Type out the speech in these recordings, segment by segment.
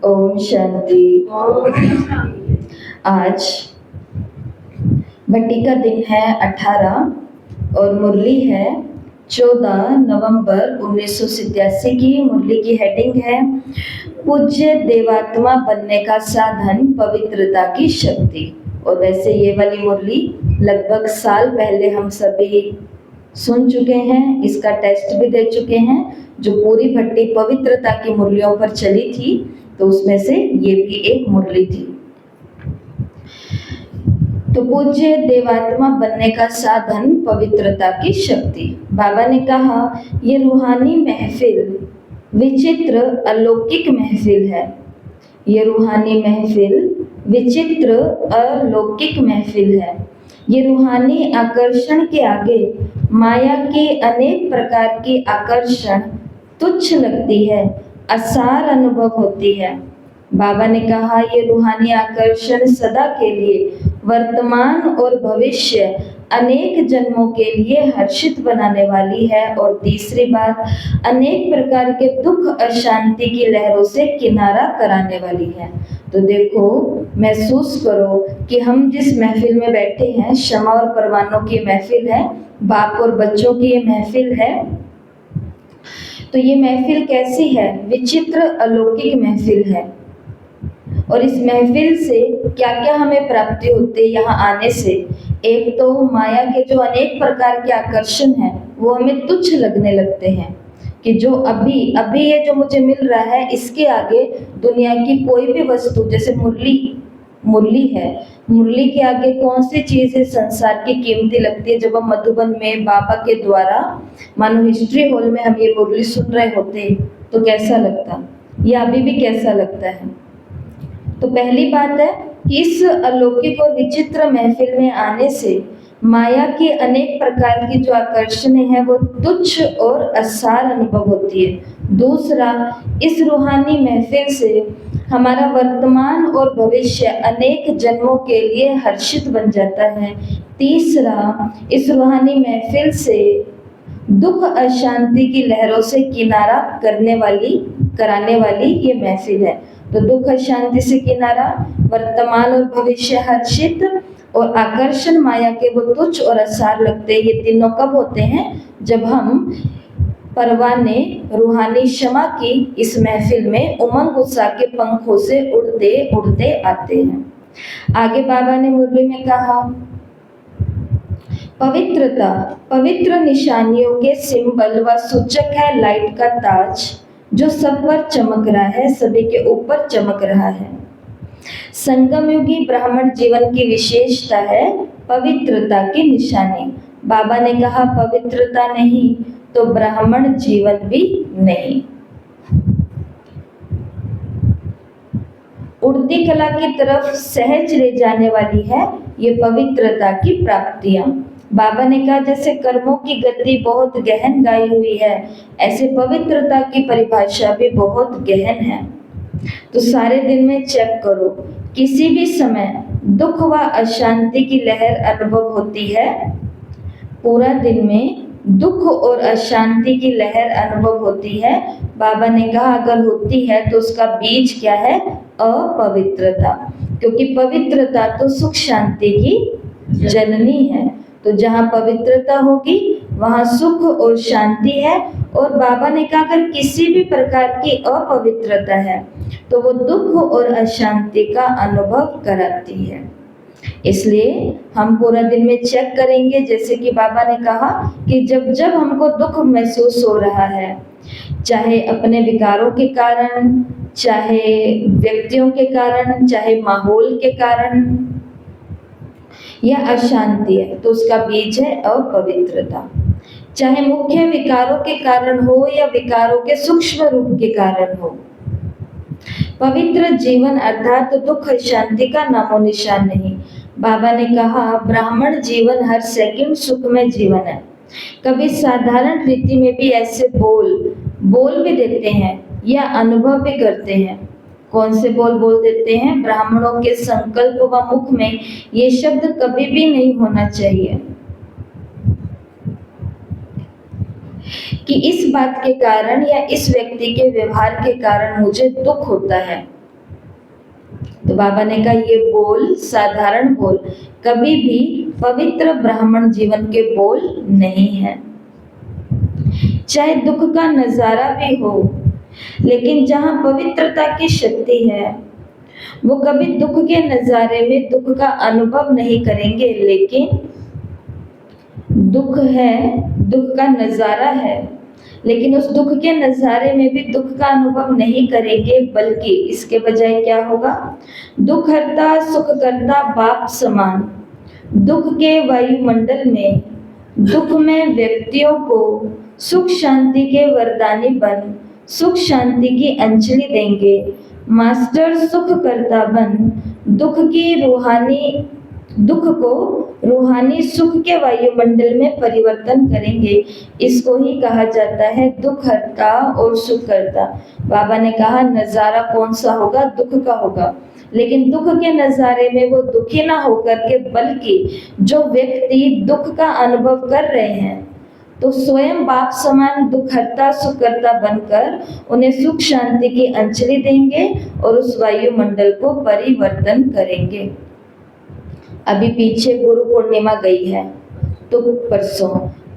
ओम शांति। आज भट्टी का दिन है 18 और मुरली है 14 नवंबर 1987 की। मुरली की हेडिंग है पूज्य देवात्मा बनने का साधन पवित्रता की शक्ति। और वैसे ये वाली मुरली लगभग साल पहले हम सभी सुन चुके हैं, इसका टेस्ट भी दे चुके हैं। जो पूरी भट्टी पवित्रता की मुरलियों पर चली थी तो उसमें से ये भी एक मुरली थी। तो पूज्य देवात्मा बनने का साधन पवित्रता की शक्ति। बाबा ने कहा ये रूहानी महफिल विचित्र अलौकिक महफिल है। ये रूहानी महफिल विचित्र अलौकिक महफिल है। ये रूहानी आकर्षण के आगे माया के अनेक प्रकार की आकर्षण तुच्छ लगती है, असार अनुभव होती है। बाबा ने कहा ये रूहानी आकर्षण सदा के लिए वर्तमान और भविष्य अनेक जन्मों के लिए हर्षित बनाने वाली है। और तीसरी बात, अनेक प्रकार के दुख अशांति की लहरों से किनारा कराने वाली है। तो देखो, महसूस करो कि हम जिस महफिल में बैठे हैं, क्षमा और परवानों की महफिल है, बाप और बच्चों की ये महफिल है। तो ये महफिल कैसी है? विचित्र अलौकिक महफिल है। और इस महफिल से क्या क्या हमें प्राप्ति होती है यहाँ आने से? एक तो माया के जो अनेक प्रकार के आकर्षण हैं वो हमें तुच्छ लगने लगते हैं कि जो अभी ये जो मुझे मिल रहा है इसके आगे दुनिया की कोई भी वस्तु, जैसे मुरली है, मुरली के आगे कौन सी चीज है संसार की कीमती लगती है? जब हम मधुबन में बाबा के द्वारा मानो हिस्ट्री हॉल में हम ये मुरली सुन रहे होते तो कैसा लगता, या अभी भी कैसा लगता है? तो पहली बात है कि इस अलौकिक और विचित्र महफिल में आने से माया के अनेक प्रकार की जो आकर्षण है वो तुच्छ और असार अनुभव होती है। दूसरा, इस रूहानी महफिल से हमारा वर्तमान और भविष्य अनेक जन्मों के लिए हर्षित बन जाता है। तीसरा, इस रूहानी महफिल से दुख अशांति की लहरों से किनारा कराने वाली ये महफिल है। तो दुख अशांति से किनारा, वर्तमान और भविष्य हर्षित, और आकर्षण माया के वो तुच्छ और असार लगते हैं। ये तीनों कब होते हैं? जब हम परवाने रूहानी क्षमा की इस महफिल में उमंग उत्साह के पंखों से उड़ते उड़ते आते हैं। आगे बाबा ने मुरली में कहा पवित्रता पवित्र निशानियों के सिंबल व सूचक है। लाइट का ताज जो सब पर चमक रहा है, सभी के ऊपर चमक रहा है। संगम युगी ब्राह्मण जीवन की विशेषता है पवित्रता की निशानी। बाबा ने कहा पवित्रता नहीं तो ब्राह्मण जीवन भी नहीं। उड़ती कला की तरफ सहज ले जाने वाली है ये पवित्रता की प्राप्तियां। बाबा ने कहा जैसे कर्मों की गति बहुत गहन गाई हुई है, ऐसे पवित्रता की परिभाषा भी बहुत गहन है। तो सारे दिन में चेक करो, किसी भी समय दुख व अशांति की लहर अनुभव होती है? पूरा दिन में दुख और अशांति की लहर अनुभव होती है? बाबा ने कहा अगर होती है तो उसका बीज क्या है? अपवित्रता। क्योंकि पवित्रता तो सुख शांति की जननी है। तो जहाँ पवित्रता होगी वहाँ सुख और शांति है। और बाबा ने कहा अगर किसी भी प्रकार की अपवित्रता है तो वो दुख और अशांति का अनुभव कराती है। इसलिए हम पूरा दिन में चेक करेंगे, जैसे कि बाबा ने कहा कि जब जब हमको दुख महसूस हो रहा है, चाहे अपने विकारों के कारण, चाहे व्यक्तियों के कारण, चाहे माहौल के कारण, या अशांति है, तो उसका बीज है अपवित्रता। चाहे मुख्य विकारों के कारण हो या विकारों के सूक्ष्म रूप के कारण हो, पवित्र जीवन अर्थात दुख शांति का नामो निशान नहीं। बाबा ने कहा ब्राह्मण जीवन हर सेकंड सुखमय जीवन है। कभी साधारण रीति में भी ऐसे बोल भी देते हैं या अनुभव भी करते हैं। कौन से बोल देते हैं? ब्राह्मणों के संकल्प व मुख में ये शब्द कभी भी नहीं होना चाहिए कि इस बात के कारण या इस व्यक्ति के व्यवहार के कारण मुझे दुख होता है। तो बाबा ने कहा ये बोल, साधारण बोल, कभी भी पवित्र ब्राह्मण जीवन के बोल नहीं है। चाहे दुख का नजारा भी हो, लेकिन जहाँ पवित्रता की शक्ति है वो कभी दुख के नजारे में दुख का अनुभव नहीं करेंगे, लेकिन दुख है, दुख का नजारा है, लेकिन उस दुख के नजारे में भी दुख का अनुभव नहीं करेंगे, बल्कि इसके बजाय क्या होगा, दुख हरता सुख करता बाप समान, दुख के वायुमंडल में दुख में व्यक्तियों को सुख शांति के वरदानी बन सुख शांति की अंजलि देंगे। मास्टर सुख करता बन दुख को रूहानी सुख के वायुमंडल में परिवर्तन करेंगे। इसको ही कहा जाता है दुख हरता और सुख करता। बाबा ने कहा नजारा कौन सा होगा, दुख का होगा, लेकिन दुख के नजारे में वो दुखी ना होकर के, बल्कि जो व्यक्ति दुख का अनुभव कर रहे हैं तो स्वयं बाप समान दुख हरता सुख करता बनकर उन्हें सुख शांति की अंजलि देंगे और उस वायुमंडल को परिवर्तन करेंगे। अभी पीछे गुरु पूर्णिमा गई है तो परसों,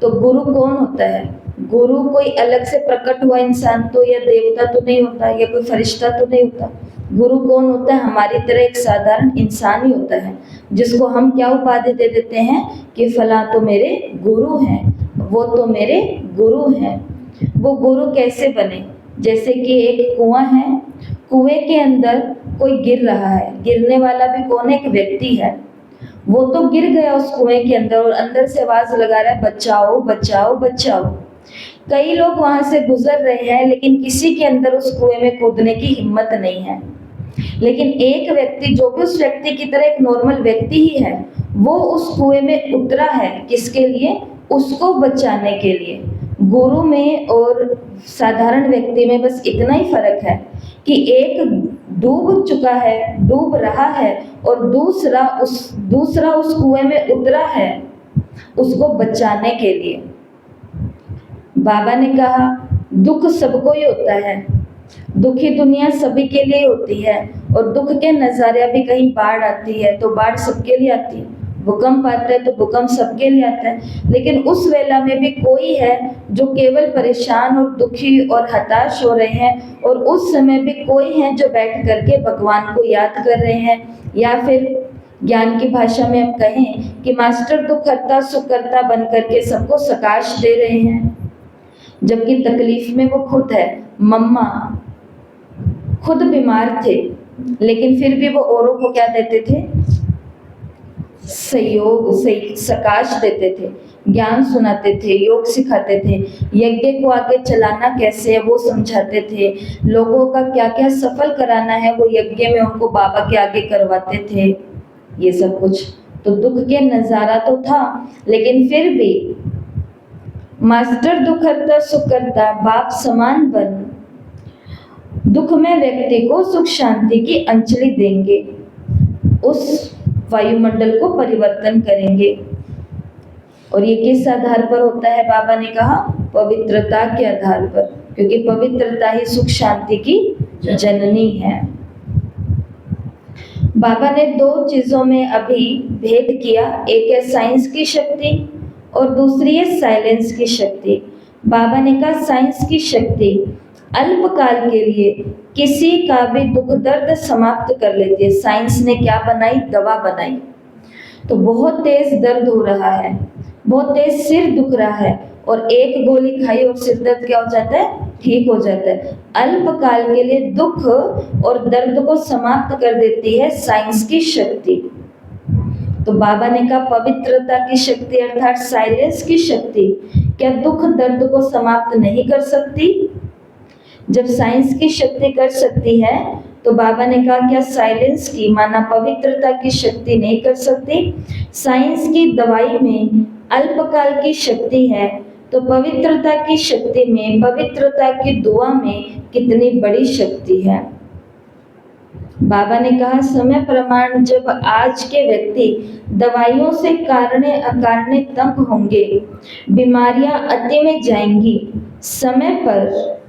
तो गुरु कौन होता है? गुरु कोई अलग से प्रकट हुआ इंसान तो या देवता तो नहीं होता, या कोई फरिश्ता तो नहीं होता। गुरु कौन होता है? हमारी तरह एक साधारण इंसान ही होता है, जिसको हम क्या उपाधि दे देते हैं कि फला तो मेरे गुरु हैं, वो तो मेरे गुरु हैं। वो गुरु कैसे बने? जैसे कि एक कुआं है, कुएं के अंदर कोई गिर रहा है, गिरने वाला भी कौन है? एक व्यक्ति है। वो तो गिर गया उस कुएं के अंदर और अंदर से आवाज लगा रहा है बचाओ बचाओ बचाओ। कई लोग वहां से गुजर रहे हैं, लेकिन किसी के अंदर उस कुएं में कूदने की हिम्मत नहीं है। लेकिन एक व्यक्ति, जो भी उस व्यक्ति की तरह एक नॉर्मल व्यक्ति ही है, वो उस कुएं में उतरा है। किसके लिए? उसको बचाने के लिए। गुरु में और साधारण व्यक्ति में बस इतना ही फर्क है कि एक डूब चुका है, डूब रहा है, और दूसरा उस कुएं में उतरा है उसको बचाने के लिए। बाबा ने कहा दुख सबको ही होता है, दुखी दुनिया सभी के लिए होती है, और दुख के नजारे भी, कहीं बाढ़ आती है तो बाढ़ सबके लिए आती है, भूकंप आता है तो भूकंप सबके लिए आता है। लेकिन उस वेला में भी कोई है जो केवल परेशान और दुखी और हताश हो रहे हैं, और उस समय भी कोई है जो बैठ करके भगवान को याद कर रहे हैं, या फिर ज्ञान की भाषा में हम कहें कि मास्टर दुख हरता सुख करता बन करके सबको सकाश दे रहे हैं। जबकि तकलीफ में वो खुद है। मम्मा खुद बीमार थे, लेकिन फिर भी वो औरों को क्या देते थे? सहयोग, सकाश देते थे, ज्ञान सुनाते थे, योग सिखाते थे, यज्ञ को आगे चलाना कैसे है वो समझाते थे, लोगों का क्या क्या सफल कराना है वो यज्ञ में उनको बाबा के आगे करवाते थे। ये सब कुछ तो दुख के नजारा तो था, लेकिन फिर भी मास्टर दुख हरता सुख करता बाप समान बन दुख में व्यक्ति को सुख शांति की अंजलि देंगे, उस वायुमंडल को परिवर्तन करेंगे। और ये किस आधार पर होता है? बाबा ने कहा पवित्रता के आधार पर, क्योंकि पवित्रता ही सुख शांति की जननी है। बाबा ने दो चीजों में अभी भेद किया, एक है साइंस की शक्ति और दूसरी है साइलेंस की शक्ति। बाबा ने कहा साइंस की शक्ति अल्पकाल के लिए किसी का भी दुख दर्द समाप्त कर लेती है। साइंस ने क्या बनाई? दवा बनाई। तो बहुत तेज दर्द हो रहा है, बहुत तेज सिर दुख रहा है, और एक गोली खाई और सिर दर्द क्या हो जाता है? ठीक हो जाता है। अल्पकाल के लिए दुख और दर्द को समाप्त कर देती है साइंस की शक्ति। तो बाबा ने कहा पवित्रता की शक्ति अर्थात साइलेंस की शक्ति क्या दुख दर्द को समाप्त नहीं कर सकती? जब साइंस की शक्ति कर सकती है तो बाबा ने कहा क्या साइलेंस की माना पवित्रता की शक्ति नहीं कर सकती? साइंस की दवाई में अल्पकाल की शक्ति है, तो पवित्रता की शक्ति में, पवित्रता की दुआ में कितनी बड़ी शक्ति है। बाबा ने कहा समय प्रमाण जब आज के व्यक्ति दवाइयों से कारणे अकारणे तंग होंगे, बीमारियां अति में जाएंगी,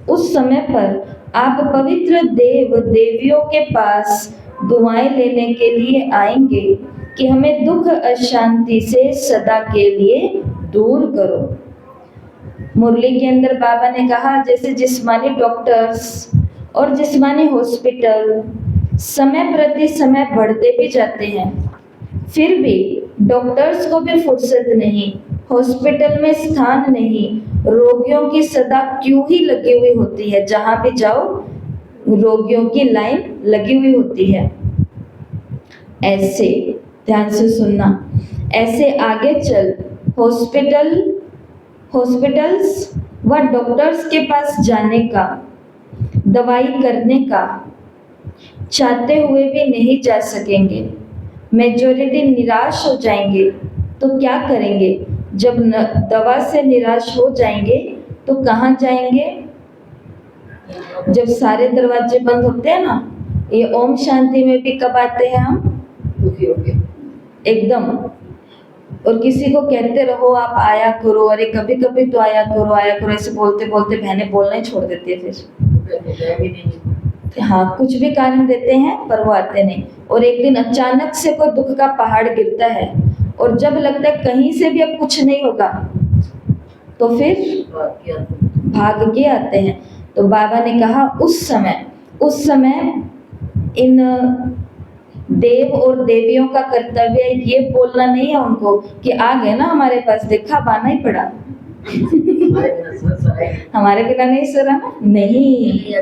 उस समय पर आप पवित्र देव देवियों के पास दुआएं लेने के लिए आएंगे कि हमें दुख अशांति से सदा के लिए दूर करो। मुरली के अंदर बाबा ने कहा जैसे जिस्मानी डॉक्टर्स और जिस्मानी हॉस्पिटल समय प्रति समय बढ़ते भी जाते हैं, फिर भी डॉक्टर्स को भी फुर्सत नहीं, हॉस्पिटल में स्थान नहीं, रोगियों की सदा क्यू ही लगी हुई होती है, जहां भी जाओ रोगियों की लाइन लगी हुई होती है। ऐसे ध्यान से सुनना, ऐसे आगे चल हॉस्पिटल्स व डॉक्टर्स के पास जाने का, दवाई करने का चाहते हुए भी नहीं जा सकेंगे। मेजॉरिटी निराश हो जाएंगे तो क्या करेंगे? जब दवा से निराश हो जाएंगे तो कहाँ जाएंगे? जब सारे दरवाजे बंद होते हैं ना, ये ओम शांति में भी कब आते हैं हम? दुखी हो गए एकदम। और किसी को कहते रहो आप आया करो, अरे कभी कभी तो आया करो, ऐसे बोलते बोलते बहनें बोलना ही छोड़ देती है फिर। हाँ, कुछ भी कारण देते हैं पर वो आते नहीं। और एक दिन अचानक से कोई दुख का पहाड़ गिरता है और जब लगता है कहीं से भी अब कुछ नहीं होगा तो फिर भाग के आते हैं। तो बाबा ने कहा उस समय इन देव और देवियों का कर्तव्य ये बोलना नहीं है उनको कि आ गए ना हमारे पास, देखा अब आना ही पड़ा। हमारे बिना नहीं सरा ना, नहीं,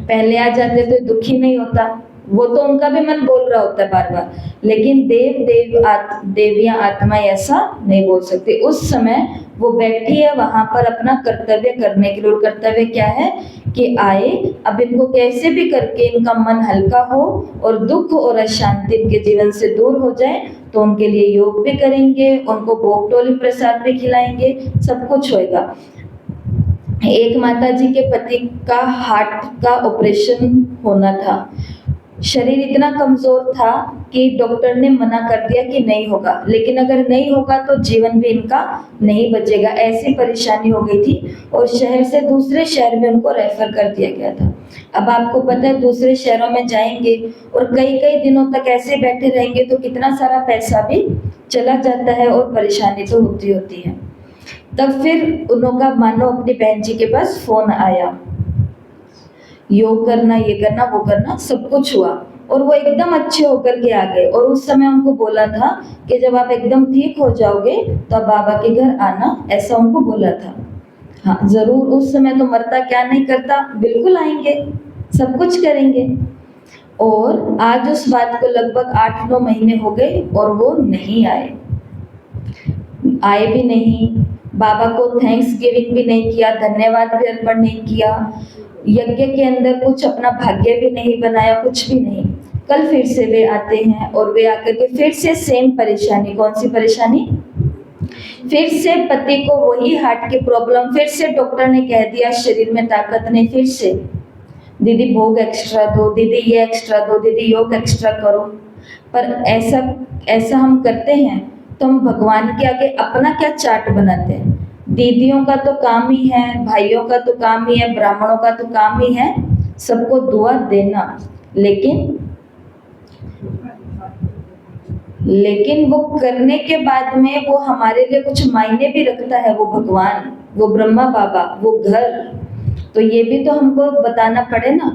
पहले आ जाते तो दुखी नहीं होता। वो तो उनका भी मन बोल रहा होता है बार बार, लेकिन देवियां आत्मा ऐसा नहीं बोल सकती। उस समय वो बैठी है वहां पर अपना कर्तव्य करने के लिए। और कर्तव्य क्या है कि आए, अब इनको कैसे भी करके इनका मन हल्का हो और दुख और अशांति इनके जीवन से दूर हो जाए, तो उनके लिए योग भी करेंगे, उनको भोग टोली प्रसाद भी खिलाएंगे, सब कुछ होएगा। एक माता जी के पति का हार्ट का ऑपरेशन होना था, शरीर इतना कमजोर था कि डॉक्टर ने मना कर दिया कि नहीं होगा, लेकिन अगर नहीं होगा तो जीवन भी इनका नहीं बचेगा, ऐसी परेशानी हो गई थी। और शहर से दूसरे शहर में उनको रेफर कर दिया गया था। अब आपको पता है दूसरे शहरों में जाएंगे और कई कई दिनों तक ऐसे बैठे रहेंगे तो कितना सारा पैसा भी चला जाता है और परेशानी तो होती है। तब फिर उनका मानो अपनी बहन जी के पास फोन आया, योग करना, ये करना, वो करना, सब कुछ हुआ और वो एकदम अच्छे होकर के आ गए। और उस समय उनको बोला था कि जब आप एकदम ठीक हो जाओगे तो आप बाबा के घर आना, ऐसा उनको बोला था। हाँ जरूर, उस समय तो मरता क्या नहीं करता, बिल्कुल आएंगे, सब कुछ करेंगे। और आज उस बात को लगभग 8-9 महीने हो गए और वो नहीं आए भी नहीं, बाबा को थैंक्स गिविंग भी नहीं किया, धन्यवाद भी अर्पण नहीं किया, यज्ञ के अंदर कुछ अपना भाग्य भी नहीं बनाया, कुछ भी नहीं। कल फिर से वे आते हैं और वे आकर के फिर से सेम परेशानी। कौन सी परेशानी? फिर से पति को वही हार्ट की प्रॉब्लम, फिर से डॉक्टर ने कह दिया शरीर में ताकत नहीं, फिर से दीदी भोग एक्स्ट्रा दो, दीदी ये एक्स्ट्रा दो, दीदी योग एक्स्ट्रा करो। पर ऐसा हम करते हैं तो हम भगवान के आगे अपना क्या चार्ट बनाते हैं? दीदियों का तो काम ही है, भाइयों का तो काम ही है, ब्राह्मणों का तो काम ही है सबको दुआ देना, लेकिन वो करने के बाद में वो हमारे लिए कुछ मायने भी रखता है, वो भगवान, वो ब्रह्मा बाबा, वो घर, तो ये भी तो हमको बताना पड़े ना।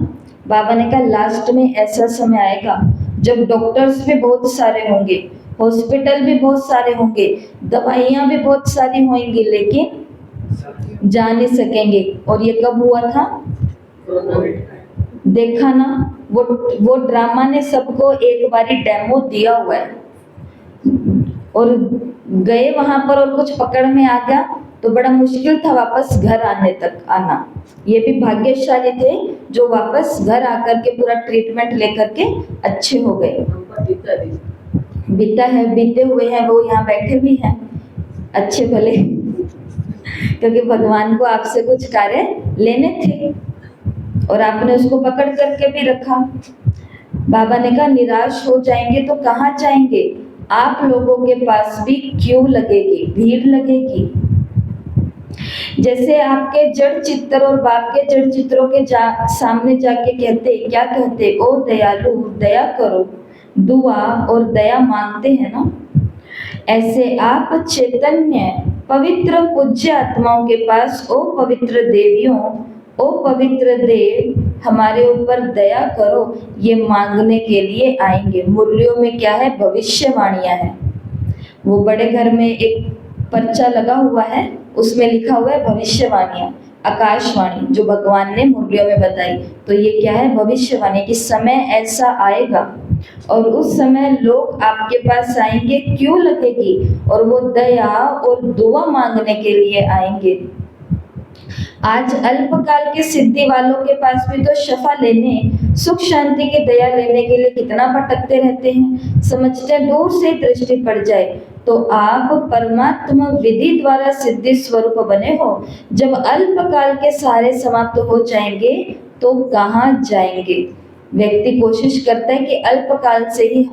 बाबा ने कहा लास्ट में ऐसा समय आएगा जब डॉक्टर्स भी बहुत सारे होंगे, हॉस्पिटल भी बहुत सारे होंगे, दवाइयाँ भी बहुत सारी होंगी, लेकिन जा नहीं सकेंगे। और ये कब हुआ था? देखा ना, वो ड्रामा ने सबको एक बारी डेमो दिया हुआ है और गए वहां पर और कुछ पकड़ में आ गया तो बड़ा मुश्किल था वापस घर आने तक आना। ये भी भाग्यशाली थे जो वापस घर आकर के पूरा ट्रीटमेंट लेकर के अच्छे हो गए। बीते हुए हैं, वो यहाँ बैठे भी हैं अच्छे भले, क्योंकि भगवान को आपसे कुछ कार्य लेने थे और आपने उसको पकड़ करके भी रखा। बाबा ने कहा निराश हो जाएंगे तो कहाँ जाएंगे? आप लोगों के पास भी क्यों लगेगी, भीड़ लगेगी। जैसे आपके जड़ चित्तर और बाप के जड़ चित्रों के सामने जाके कहते, क्या कहते, ओ दयालु दया करो, दुआ और दया मांगते हैं ना। ऐसे आप चैतन्य पवित्र पूज्य आत्माओं के पास, ओ पवित्र देवियों, ओ पवित्र देव, हमारे ऊपर दया करो, ये मांगने के लिए आएंगे। मुरलियों में क्या है, भविष्यवाणियां हैं। वो बड़े घर में एक पर्चा लगा हुआ है, उसमें लिखा हुआ है भविष्यवाणियां, आकाशवाणी, जो भगवान ने मुरलियों में बताई। तो ये क्या है, भविष्यवाणी, कि समय ऐसा आएगा और उस समय लोग आपके पास आएंगे, क्यों लगेगी, और वो दया और दुआ मांगने के लिए आएंगे। आज अल्पकाल के सिद्धि वालों के पास भी तो शफा लेने, सुख शांति की दया लेने के लिए कितना भटकते रहते हैं। समझते हैं दूर से दृष्टि पड़ जाए, तो आप परमात्मा विधि द्वारा सिद्धि स्वरूप बने हो। जब अल्पकाल के सारे समाप्त हो जाएंगे तो कहाँ जाएंगे। व्यक्ति कोशिश करता है कि अल्पकाल से ही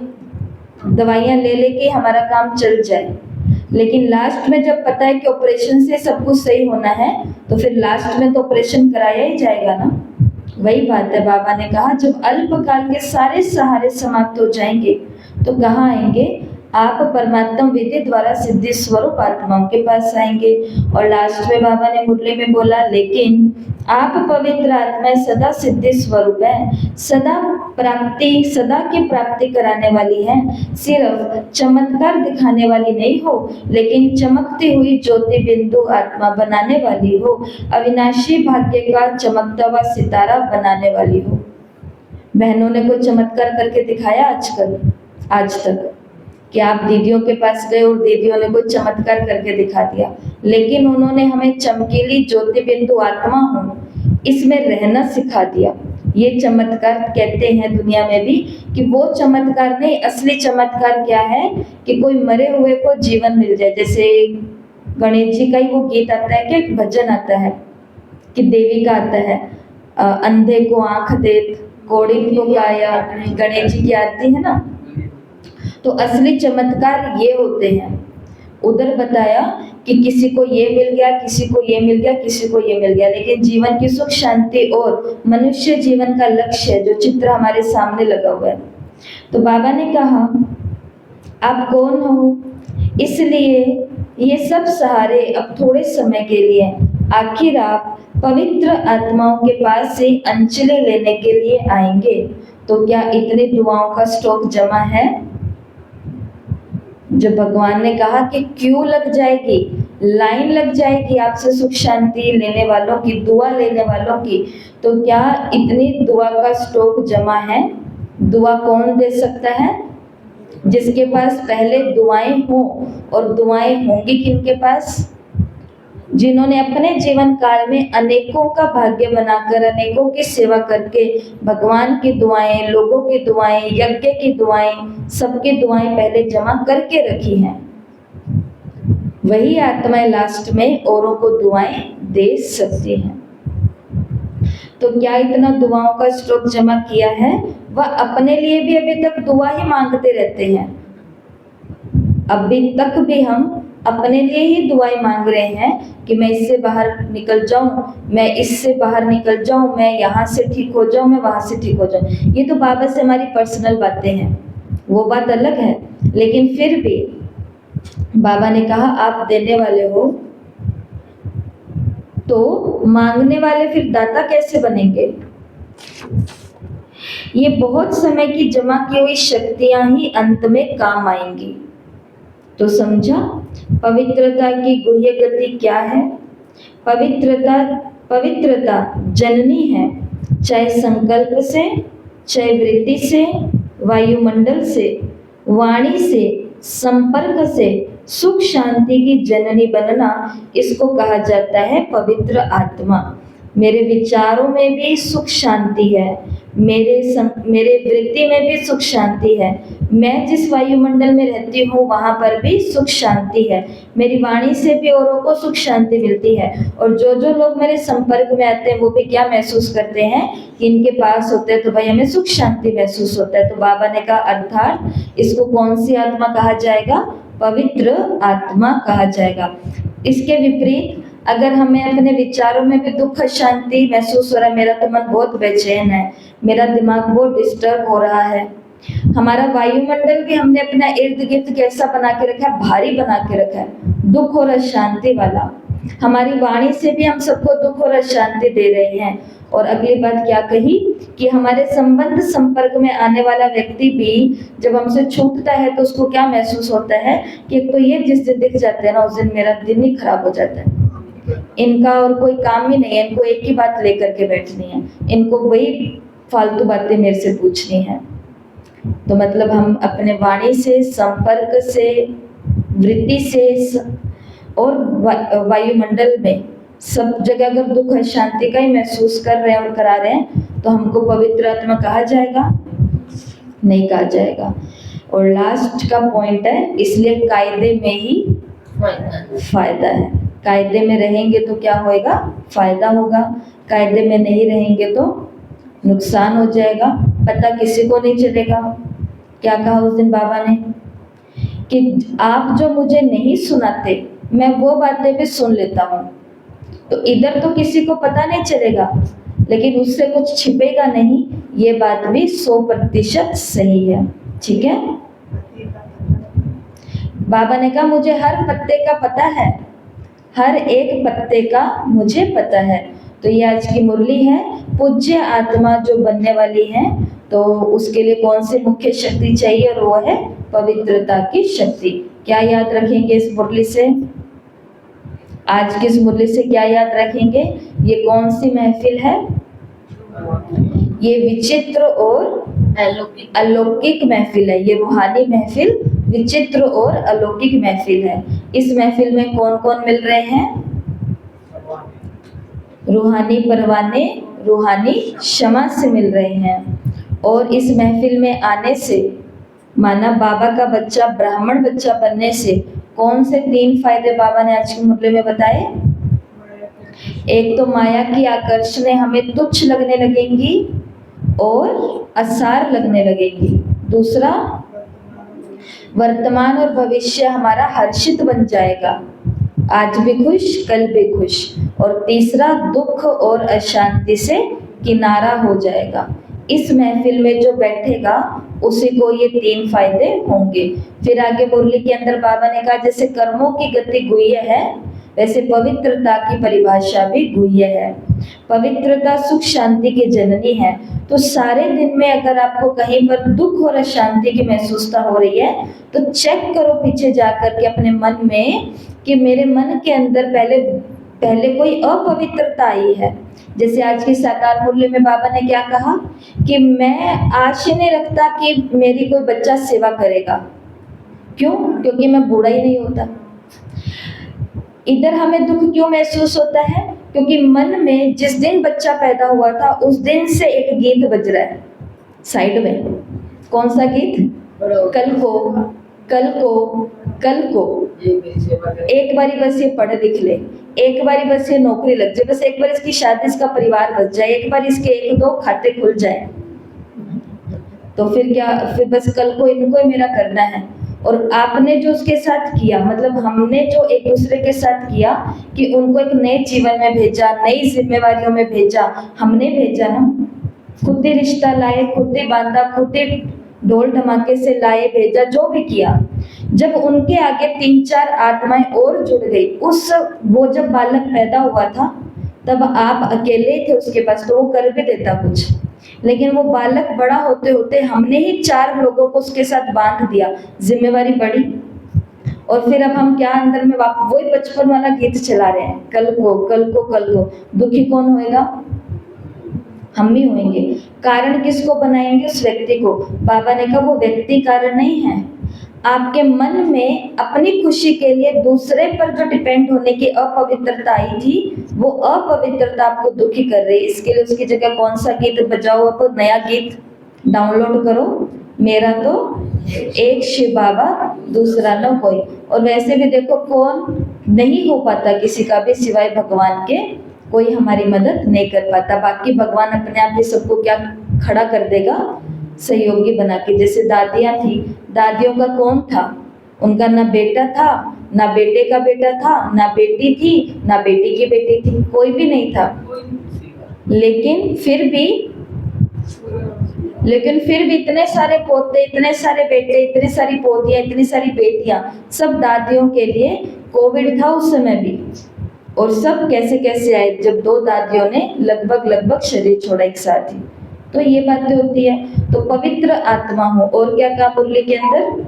दवाइयां ले लेके हमारा काम चल जाए, लेकिन लास्ट में जब पता है कि ऑपरेशन से सब कुछ सही होना है, तो फिर लास्ट में तो ऑपरेशन कराया ही जाएगा ना। वही बात है, बाबा ने कहा जब अल्पकाल के सारे सहारे समाप्त हो जाएंगे तो कहाँ आएंगे, आप परमात्मा विधि द्वारा सिद्धि स्वरूप आत्माओं के पास आएंगे। और लास्ट में बाबा ने मुरली में बोला, लेकिन आप पवित्र आत्माएं सदा सिद्धि स्वरूप है, सदा की प्राप्ति कराने वाली है। सिर्फ चमत्कार दिखाने वाली नहीं हो, लेकिन चमकती हुई ज्योति बिंदु आत्मा बनाने वाली हो, अविनाशी भाग्य का चमकता हुआ सितारा बनाने वाली हो। बहनों ने कोई चमत्कार करके दिखाया आज तक कि आप दीदियों के पास गए और दीदियों ने कोई चमत्कार करके दिखा दिया, लेकिन उन्होंने हमें चमकीली ज्योति बिंदु आत्मा हो इसमें रहना सिखा दिया। ये चमत्कार कहते हैं दुनिया में भी कि वो चमत्कार नहीं, असली चमत्कार क्या है कि कोई मरे हुए को जीवन मिल जाए। जैसे गणेश जी का ही वो गीत आता है कि एक भजन आता है कि देवी का आता है, अंधे को आंख दे, कोड़ी को काया, गणेश जी की आरती है ना। तो असली चमत्कार ये होते हैं। उधर बताया कि किसी को ये मिल गया, किसी को ये मिल गया, किसी को ये मिल गया, लेकिन जीवन की सुख शांति और मनुष्य जीवन का लक्ष्य जो चित्र हमारे सामने लगा हुआ है। तो बाबा ने कहा आप कौन हो, इसलिए ये सब सहारे अब थोड़े समय के लिए, आखिर आप पवित्र आत्माओं के पास से अंजलि लेने के लिए आएंगे। तो क्या इतनी दुआओं का स्टॉक जमा है? जो भगवान ने कहा कि क्यों लग जाएगी, लाइन लग जाएगी आपसे सुख शांति लेने वालों की, दुआ लेने वालों की। तो क्या इतनी दुआ का स्टॉक जमा है? दुआ कौन दे सकता है? जिसके पास पहले दुआएं हो, और दुआएं होंगी किनके पास? जिन्होंने अपने जीवन काल में अनेकों का भाग्य बनाकर अनेकों की सेवा करके भगवान की दुआएं, लोगों की दुआएं, यज्ञ की दुआएं, सबकी दुआएं पहले जमा करके रखी हैं, वही आत्माएं लास्ट में औरों को दुआएं दे सकती हैं। तो क्या इतना दुआओं का स्टॉक जमा किया है? वह अपने लिए भी अभी तक दुआ ही मांगते रहते हैं। अभी तक भी हम अपने लिए ही दुआएं मांग रहे हैं कि मैं इससे बाहर निकल जाऊं, मैं इससे बाहर निकल जाऊं, मैं यहाँ से ठीक हो जाऊं, मैं वहां से ठीक हो जाऊं। ये तो बाबा से हमारी पर्सनल बातें हैं, वो बात अलग है। लेकिन फिर भी बाबा ने कहा आप देने वाले हो तो मांगने वाले फिर दाता कैसे बनेंगे? ये बहुत समय की जमा की हुई शक्तियां ही अंत में काम आएंगी। तो समझा पवित्रता की गुह्य गति क्या है? पवित्रता जननी है, चाहे संकल्प से, चाहे वृत्ति से, वायुमंडल से, वाणी से, संपर्क से सुख शांति की जननी बनना, इसको कहा जाता है पवित्र आत्मा। मेरे विचारों में भी सुख शांति है, मेरे वृत्ति में भी सुख शांति है, मैं जिस वायुमंडल में रहती हूँ वहाँ पर भी सुख शांति है, मेरी वाणी से भी औरों को सुख शांति मिलती है। और जो जो लोग मेरे संपर्क में आते हैं वो भी क्या महसूस करते हैं कि इनके पास होते हैं तो भाई हमें सुख शांति महसूस होता है। तो बाबा ने कहा अर्थात इसको कौन सी आत्मा कहा जाएगा? पवित्र आत्मा कहा जाएगा। इसके विपरीत अगर हमें अपने विचारों में भी दुख अशांति महसूस हो रहा है, मेरा तो मन बहुत बेचैन है, मेरा दिमाग बहुत डिस्टर्ब हो रहा है, हमारा वायुमंडल भी हमने अपना इर्द गिर्द कैसा बना के रखा है, भारी बना के रखा है, दुख और अशांति वाला। हमारी वाणी से भी हम सबको दुख और अशांति दे रहे हैं। और अगली बात क्या कही कि हमारे संबंध संपर्क में आने वाला व्यक्ति भी जब हमसे छूटता है तो उसको क्या महसूस होता है कि एक तो ये जिस दिन दिख जाते हैं ना, उस दिन मेरा दिन ही खराब हो जाता है। इनका और कोई काम ही नहीं है, इनको एक ही बात लेकर के बैठनी है, इनको वही फालतू बातें मेरे से पूछनी है। तो मतलब हम अपने वाणी से, संपर्क से, वृत्ति से और वायुमंडल में सब जगह अगर दुख है, शांति का ही महसूस कर रहे हैं और करा रहे हैं तो हमको पवित्र आत्मा कहा जाएगा? नहीं कहा जाएगा। और लास्ट का पॉइंट है, इसलिए कायदे में ही फायदा है। कायदे में रहेंगे तो क्या होएगा? फायदा होगा। कायदे में नहीं रहेंगे तो नुकसान हो जाएगा, पता किसी को नहीं चलेगा। क्या कहा उस दिन बाबा ने कि आप जो मुझे नहीं सुनाते, मैं वो बातें भी सुन लेता हूँ, तो इधर तो किसी को पता नहीं चलेगा, लेकिन उससे कुछ छिपेगा नहीं। ये बात भी 100% सही है। ठीक है। बाबा ने कहा मुझे हर पत्ते का पता है, हर एक पत्ते का मुझे पता है। तो ये आज की मुरली है। पूज्य आत्मा जो बनने वाली है तो उसके लिए कौन सी मुख्य शक्ति चाहिए? और वो है पवित्रता की शक्ति। क्या याद रखेंगे इस मुरली से? आज की इस मुरली से क्या याद रखेंगे? ये कौन सी महफिल है? ये विचित्र और अलौकिक महफिल है। ये रूहानी महफिल विचित्र और अलौकिक महफिल है। इस महफिल में कौन कौन मिल रहे हैं? रूहानी परवाने रूहानी क्षमा से मिल रहे हैं। और इस महफिल में आने से, माना बाबा का बच्चा ब्राह्मण बच्चा बनने से कौन से 3 फायदे बाबा ने आज की मुरली में बताए? एक तो माया की आकर्षणें हमें तुच्छ लगने लगेंगी और असार लगने लगेंगी। दूसरा, वर्तमान और भविष्य हमारा हर्षित बन जाएगा, आज भी खुश कल भी खुश। और तीसरा, दुख और अशांति से किनारा हो जाएगा। इस महफिल में जो बैठेगा उसी को ये 3 फायदे होंगे। फिर आगे मुरली के अंदर बाबा ने कहा जैसे कर्मों की गति गुह्य है, वैसे पवित्रता की परिभाषा भी गुह्य है। पवित्रता सुख शांति की जननी है। तो सारे दिन में अगर आपको कहीं पर दुख और अशांति की महसूसता हो रही है तो चेक करो पीछे जाकर के अपने मन में कि मेरे मन के अंदर पहले कोई अपवित्रता आई है। जैसे आज की साकार मुरली में बाबा ने क्या कहा कि मैं आशा नहीं रखता कि मेरी कोई बच्चा सेवा करेगा। क्यों? क्योंकि मैं बूढ़ा ही नहीं होता। इधर हमें दुख क्यों महसूस होता है? क्योंकि मन में जिस दिन बच्चा पैदा हुआ था उस दिन से एक गीत बज रहा है साइड में। कौन सा गीत? कल को एक बारी बस ये पढ़ लिख ले, एक बारी बस ये नौकरी लग जाए, बस एक बार इसकी शादी, इसका परिवार बच जाए, एक बार इसके 1-2 खाते खुल जाए, तो फिर क्या? फिर बस कल को इनको ही मेरा करना है। और आपने जो उसके साथ किया, मतलब हमने जो एक दूसरे के साथ किया कि उनको एक नए जीवन में भेजा, नई जिम्मेवारियों में भेजा, हमने भेजा ना। खुद ही रिश्ता लाए, खुद ही बांधा, खुद ही ढोल धमाके से लाए भेजा, जो भी किया। जब उनके आगे 3-4 आत्माएं और जुड़ गई, वो जब बालक पैदा हुआ था तब आप अकेले थे उसके पास, तो वो कर भी देता कुछ। लेकिन वो बालक बड़ा होते होते हमने ही 4 लोगों को उसके साथ बांध दिया, जिम्मेवारी बढ़ी। और फिर अब हम क्या अंदर में वही बचपन वाला गीत चला रहे हैं, कल को। दुखी कौन होएगा? हम ही होंगे। कारण किसको बनाएंगे? उस व्यक्ति को। बाबा ने कहा वो व्यक्ति कारण नहीं है। आपके मन में अपनी खुशी के लिए दूसरे पर जो डिपेंड होने की अपवित्रता आई थी, वो अपवित्रता आपको दुखी कर रही है। इसके लिए उसकी जगह कौन सा गीत बजाओ? आप नया गीत डाउनलोड करो, मेरा तो एक शिव बाबा दूसरा न कोई। और वैसे भी देखो कौन नहीं हो पाता किसी का भी सिवाय भगवान के, कोई हमारी मदद नहीं कर पाता। बाकी भगवान अपने आप ही सबको क्या खड़ा कर देगा? सहयोगी बना के। जैसे दादियां थी, दादियों का कौन था? उनका ना बेटा था, ना बेटे का बेटा था, ना बेटी थी, ना बेटी की बेटी थी, कोई भी नहीं था। लेकिन फिर भी इतने सारे पोते, इतने सारे बेटे, इतनी सारी पोतियां, इतनी सारी बेटियां, सब दादियों के लिए कोविड था उस समय भी। और सब कैसे कैसे आए, जब 2 दादियों ने लगभग शरीर छोड़ा एक साथ ही। तो ये बातें होती है। तो पवित्र आत्मा हो, और क्या कहा मुरली के अंदर?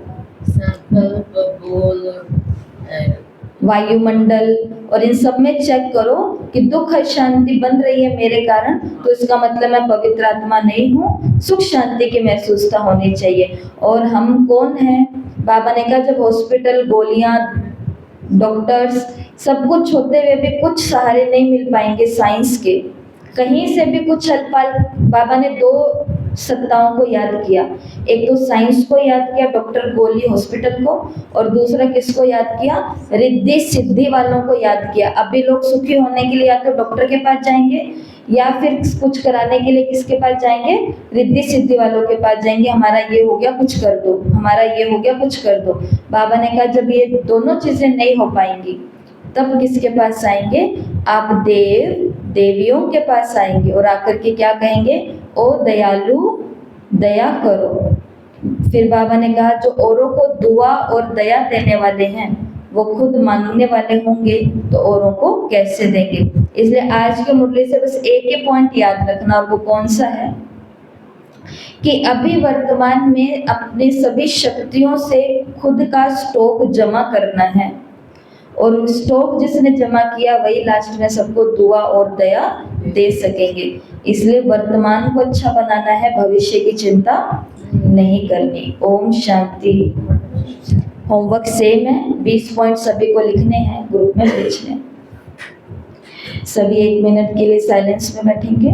वायुमंडल, और इन सब में चेक करो कि दुख शांति बन रही है मेरे कारण, तो इसका मतलब मैं पवित्र आत्मा नहीं हूँ। सुख शांति की महसूसता होनी चाहिए। और हम कौन हैं? बाबा ने कहा जब हॉस्पिटल, गोलियां, डॉक्टर्स सब कुछ होते हुए भी कुछ सहारे नहीं मिल पाएंगे साइंस के, कहीं से भी कुछ हलपाल। बाबा ने 2 सत्ताओं को याद किया, एक तो साइंस को याद किया, डॉक्टर, गोली, हॉस्पिटल को, और दूसरा किसको याद किया? रिद्धि सिद्धि वालों को याद किया। अभी लोग सुखी होने के लिए या तो डॉक्टर के पास जाएंगे, या फिर कुछ कराने के लिए किसके पास जाएंगे? रिद्धि सिद्धि वालों के पास जाएंगे। हमारा ये हो गया, कुछ कर दो, हमारा ये हो गया, कुछ कर दो। बाबा ने कहा जब ये दोनों चीजें नहीं हो पाएंगी, तब किसके पास आएंगे? आप देव देवियों के पास आएंगे, और आकर के क्या कहेंगे? ओ दयालु, दया करो। फिर बाबा ने कहा जो औरों को दुआ और दया देने वाले हैं, वो खुद मांगने वाले होंगे, तो औरों को कैसे देंगे? इसलिए आज के मुरली से बस एक ही पॉइंट याद रखना, और वो कौन सा है? कि अभी वर्तमान में अपनी सभी शक्तियों से खुद का स्टॉक जमा करना है, और स्टॉक जिसने जमा किया वही लास्ट में सबको दुआ और दया दे सकेंगे। इसलिए वर्तमान को अच्छा बनाना है, भविष्य की चिंता नहीं करनी। ओम शांति। होमवर्क सेम है, 20 पॉइंट सभी को लिखने हैं, ग्रुप में भेजने। सभी 1 मिनट के लिए साइलेंस में बैठेंगे।